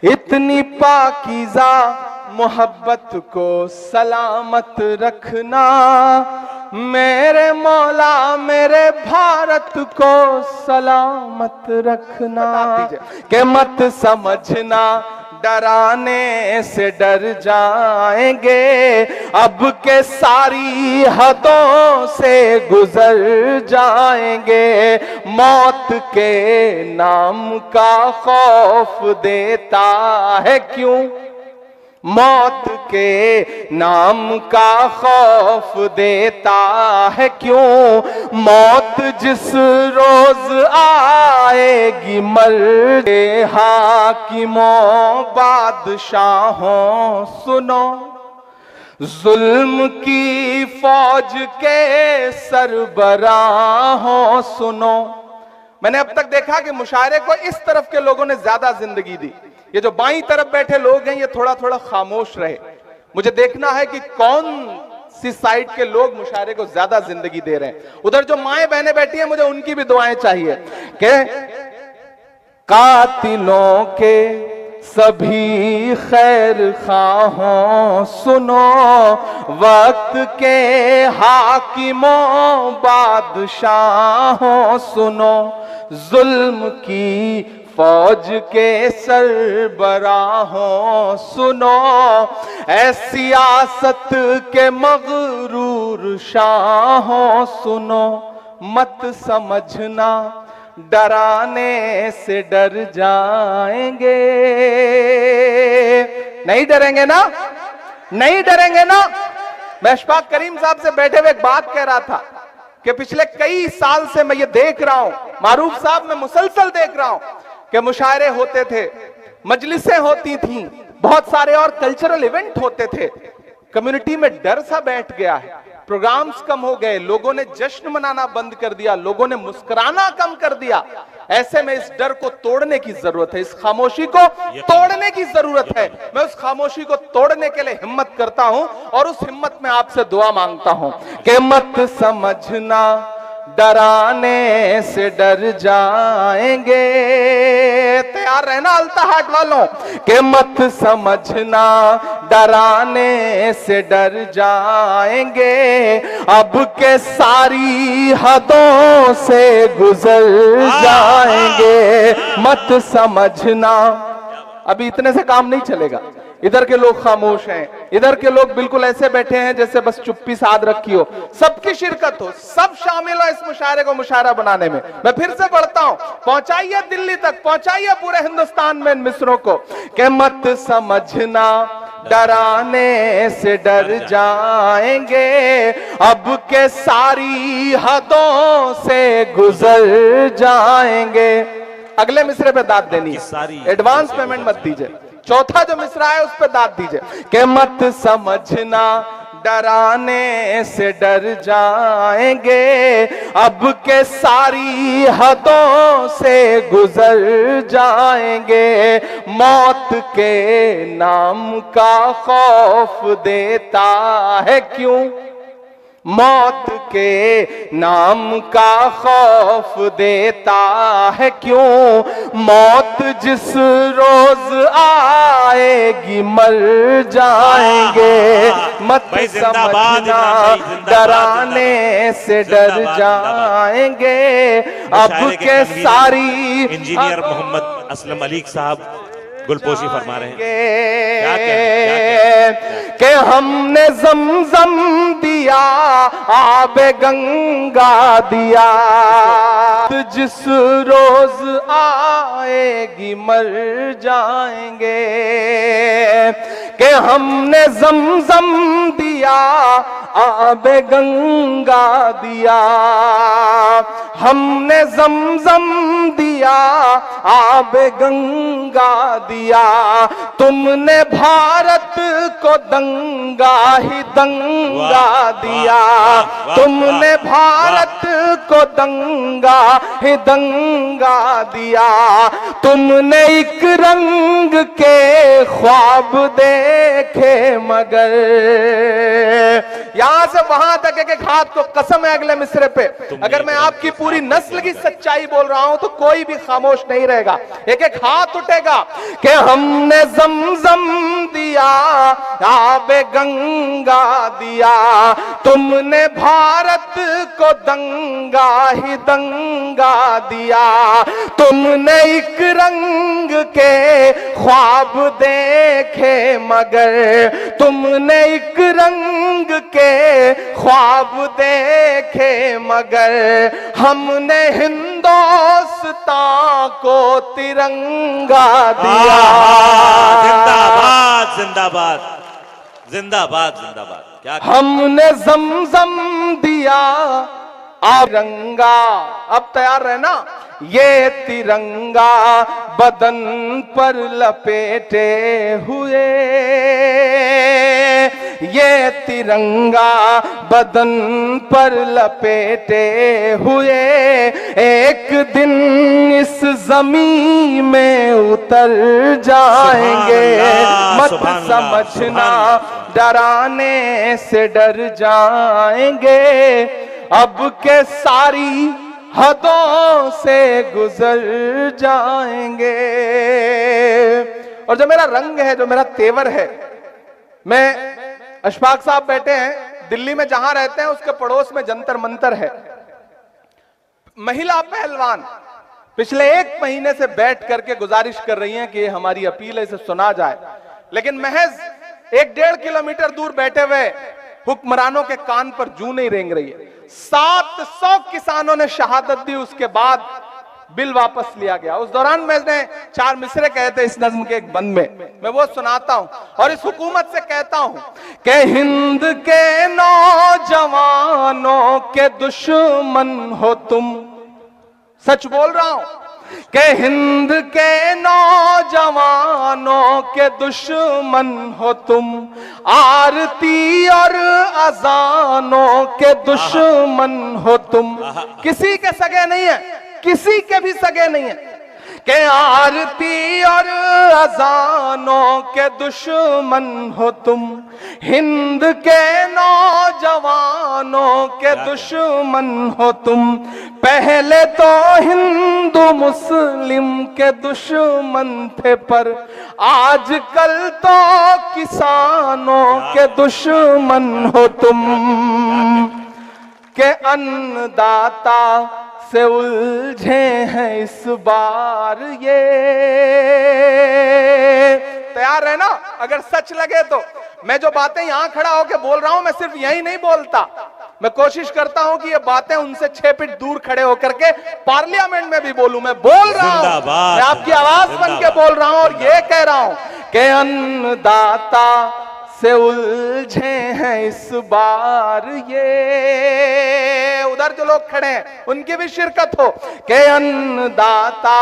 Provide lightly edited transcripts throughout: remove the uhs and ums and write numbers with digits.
इतनी पाकीज़ा मोहब्बत को सलामत रखना, मेरे मौला मेरे भारत को सलामत रखना। के मत समझना डराने से डर जाएंगे, अब के सारी हदों से गुजर जाएंगे। मौत के नाम का खौफ देता है क्यों, मौत के नाम का खौफ देता है क्यों। मौत जिस रोज आएगी मर के हाकिमों बादशाहों सुनो, जुल्म की फौज के सरबराहों सुनो। मैंने अब तक देखा कि मुशायरे को इस तरफ के लोगों ने ज्यादा जिंदगी दी। ये जो बाईं तरफ बैठे लोग हैं ये थोड़ा थोड़ा खामोश रहे। मुझे देखना है कि कौन सी साइड के लोग मुशायरे को ज्यादा जिंदगी दे रहे हैं। उधर जो माएं बहनें बैठी हैं मुझे उनकी भी दुआएं चाहिए कि कातिलों के सभी खैर खाहों सुनो, वक्त के हाकिमों बादशाहों सुनो, जुल्म की फौज के सरबराहों सुनो, ऐ सियासत के मगरूर शाहों सुनो। मत समझना डराने से डर जाएंगे, नहीं डरेंगे ना, नहीं डरेंगे ना। मैं अशफाक करीम साहब से बैठे हुए एक बात कह रहा था कि पिछले कई साल से मैं ये देख रहा हूं, मारूफ साहब मैं मुसलसल देख रहा हूं कि मुशायरे होते थे, मजलिसें होती थीं, बहुत सारे और कल्चरल इवेंट होते थे। कम्युनिटी में डर सा बैठ गया है, प्रोग्राम्स कम हो गए, लोगों ने जश्न मनाना बंद कर दिया, लोगों ने मुस्कुराना कम कर दिया। ऐसे में इस डर को तोड़ने की जरूरत है, इस खामोशी को तोड़ने की जरूरत है। मैं उस खामोशी को तोड़ने के लिए हिम्मत करता हूं और उस हिम्मत में आपसे दुआ मांगता हूं कि मत समझना डराने से डर जाएंगे। तैयार रहना अल्ताहाट वालों के मत समझना डराने से डर जाएंगे, अब के सारी हदों से गुजर जाएंगे। मत समझना, अभी इतने से काम नहीं चलेगा। इधर के लोग खामोश हैं, इधर के लोग बिल्कुल ऐसे बैठे हैं जैसे बस चुप्पी साध रखी हो। सबकी शिरकत हो, सब शामिल हो इस मुशायरे को मुशायरा बनाने में। मैं फिर से पढ़ता हूं, पहुंचाइए दिल्ली तक, पहुंचाइए पूरे हिंदुस्तान में इन मिसरों को कि मत समझना डराने से डर जाएंगे, अब के सारी हदों से गुजर जाएंगे। अगले मिसरे पे दाद देनी है, एडवांस पेमेंट मत दीजिए। चौथा जो मिसरा है उस पर दाद दीजिए कि मत समझना डराने से डर जाएंगे, अब के सारी हदों से गुजर जाएंगे। मौत के नाम का खौफ देता है क्यों, मौत के नाम का खौफ देता है क्यों। मौत जिस रोज आएगी मर जाएंगे, मत समझना डराने से डर जाएंगे, अब के सारी। इंजीनियर मोहम्मद असलम अली साहब गुलपोशी फरमा रहे हैं कि हमने जमजम दिया, आबे गंगा दिया, जिस रोज आएगी मर जाएंगे। कि हमने जमजम दिया, आबे गंगा दिया, हमने जमजम दिया, आबे गंगा दिया, तुमने भारत को दंगा ही दंगा दिया, तुमने भारत को दंगा ही दंगा दिया, तुमने एक रंग के ख्वाब देखे मगर। यहां से वहां तक एक हाथ को कसम है अगले मिसरे पे, अगर मैं आपकी पूरी नस्ल की सच्चाई बोल रहा हूं तो कोई भी खामोश नहीं रहेगा। एक एक हाथ उठेगा कि हमने जमजम दिया, आबे गंगा दिया, तुमने भारत को दंगा ही दंगा दिया, तुमने एक रंग के ख्वाब देखे मगर तुमने एक रंग के ख्वाब देखे मगर हमने हिंदुस्तान को तिरंगा दिया। जिंदाबाद जिंदाबाद जिंदाबाद जिंदाबाद। क्या हमने जमजम दिया तिरंगा, अब तैयार रहना, ये तिरंगा बदन पर लपेटे हुए, ये तिरंगा बदन पर लपेटे हुए एक दिन इस जमीन में उतर जाएंगे, मत समझना डराने से डर जाएंगे, अब के सारी हदों से गुजर जाएंगे। और जो मेरा रंग है, जो मेरा तेवर है, मैं अशफाक साहब बैठे हैं दिल्ली में, जहां रहते हैं उसके पड़ोस में जंतर मंतर है। महिला पहलवान पिछले 1 महीने से बैठ करके गुजारिश कर रही हैं कि ये हमारी अपील है, इसे सुना जाए, लेकिन महज 1-1.5 किलोमीटर दूर बैठे हुए हुक्मरानों के कान पर जूं नहीं रेंग रही है। 700 किसानों ने शहादत दी, उसके बाद बिल वापस लिया गया। उस दौरान मैंने 4 मिसरे कहे थे इस नज्म के एक बंद में, मैं वो सुनाता हूं और इस हुकूमत से कहता हूं कि हिंद के नौजवानों के दुश्मन हो तुम, सच बोल रहा हूं कि हिंद के नौजवानों के दुश्मन हो तुम, आरती और अजानों के दुश्मन हो तुम, किसी के सगे नहीं है, किसी के भी सगे नहीं है, कि आरती और अजानों के दुश्मन हो तुम, हिंद के नौजवानों के दुश्मन हो तुम, पहले तो हिंदू मुस्लिम के दुश्मन थे पर आजकल तो किसानों के दुश्मन हो तुम, के अन्नदाता से उलझे हैं इस बार ये। तैयार है ना? अगर सच लगे तो मैं जो बातें यहां खड़ा होकर बोल रहा हूं, मैं सिर्फ यही नहीं बोलता, मैं कोशिश करता हूं कि ये बातें उनसे 6 फीट दूर खड़े होकर के पार्लियामेंट में भी बोलूं। मैं बोल रहा हूं, मैं आपकी आवाज बन के बोल रहा हूं और ये कह रहा हूं कि अन्नदाता से उलझे हैं इस बार ये। उधर जो लोग खड़े हैं उनकी भी शिरकत हो कि अन्नदाता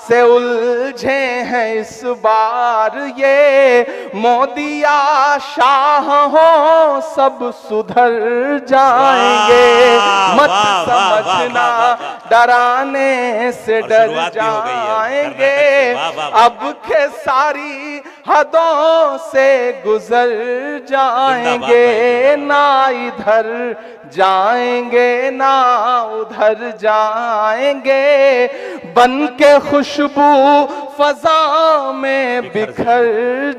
से उलझे हैं इस बार ये, मोदिया शाह हो सब सुधर जाएंगे, मत समझना डराने से डर जाएंगे, अब के सारी हदों से गुजर जाएंगे, ना इधर जाएंगे ना उधर जाएंगे, बन के खुशबू फजा में बिखर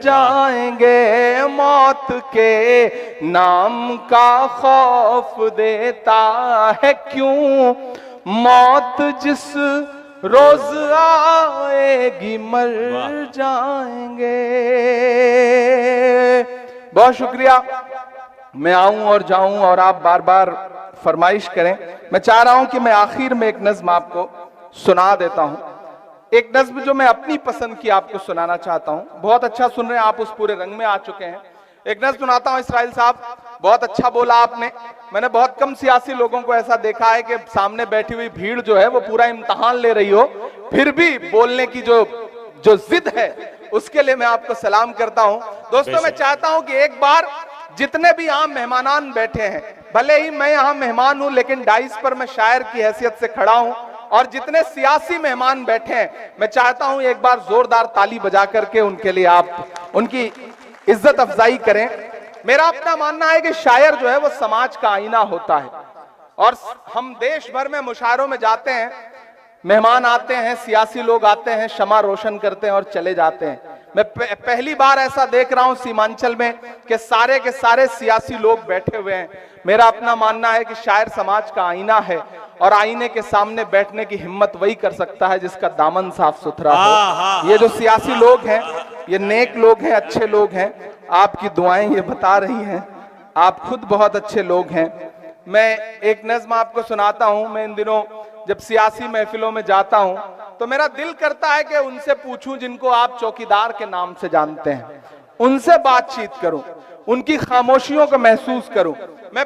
जाएंगे, मौत के नाम का खौफ देता है क्यों, मौत जिस रोज आएगी मर जाएंगे। बहुत शुक्रिया, मैं आऊं और जाऊं और आप बार बार फरमाइश करें। मैं चाह रहा हूं कि मैं आखिर में एक नज्म आपको सुना देता हूं, एक नज्म जो मैं अपनी पसंद की आपको सुनाना चाहता हूं। बहुत अच्छा सुन रहे हैं आप, उस पूरे रंग में आ चुके हैं। एक नज्म सुनाता हूं। इसराइल साहब, बहुत अच्छा बोला आपने। मैंने बहुत कम सियासी लोगों को ऐसा देखा है कि सामने बैठी हुई भीड़ जो है वो पूरा इम्तिहान ले रही हो, फिर भी बोलने की जो जिद है उसके लिए मैं आपको सलाम करता हूं। दोस्तों, मैं चाहता हूं कि एक बार जितने भी यहाँ मेहमानान बैठे हैं, भले ही मैं यहाँ मेहमान हूं लेकिन डाइस पर मैं शायर की हैसियत से खड़ा हूं, और जितने सियासी मेहमान बैठे हैं मैं चाहता हूं एक बार जोरदार ताली बजा करके उनके लिए आप उनकी इज्जत अफजाई करें। मेरा अपना मानना है कि शायर जो है वो समाज का आईना होता है। और हम देश भर में मुशायरों में जाते हैं, मेहमान आते हैं, सियासी लोग आते हैं, शमा रोशन करते हैं और चले जाते हैं। मैं पहली बार ऐसा देख रहा हूं सीमांचल में कि सारे के सारे सियासी लोग बैठे हुए हैं। मेरा अपना मानना है कि शायर समाज का आईना है और आईने के सामने बैठने की हिम्मत वही कर सकता है जिसका दामन साफ सुथरा हो। ये जो सियासी लोग हैं ये नेक लोग हैं, अच्छे लोग हैं, आपकी दुआएं ये बता रही हैं, आप खुद बहुत अच्छे लोग हैं। मैं एक नज़्म आपको सुनाता हूं। मैं इन दिनों जब सियासी महफिलों में जाता हूं तो मेरा दिल करता है कि उनसे पूछूं जिनको आप चौकीदार के नाम से जानते हैं, उनसे बातचीत करूं, उनकी खामोशियों को महसूस करूं। मैं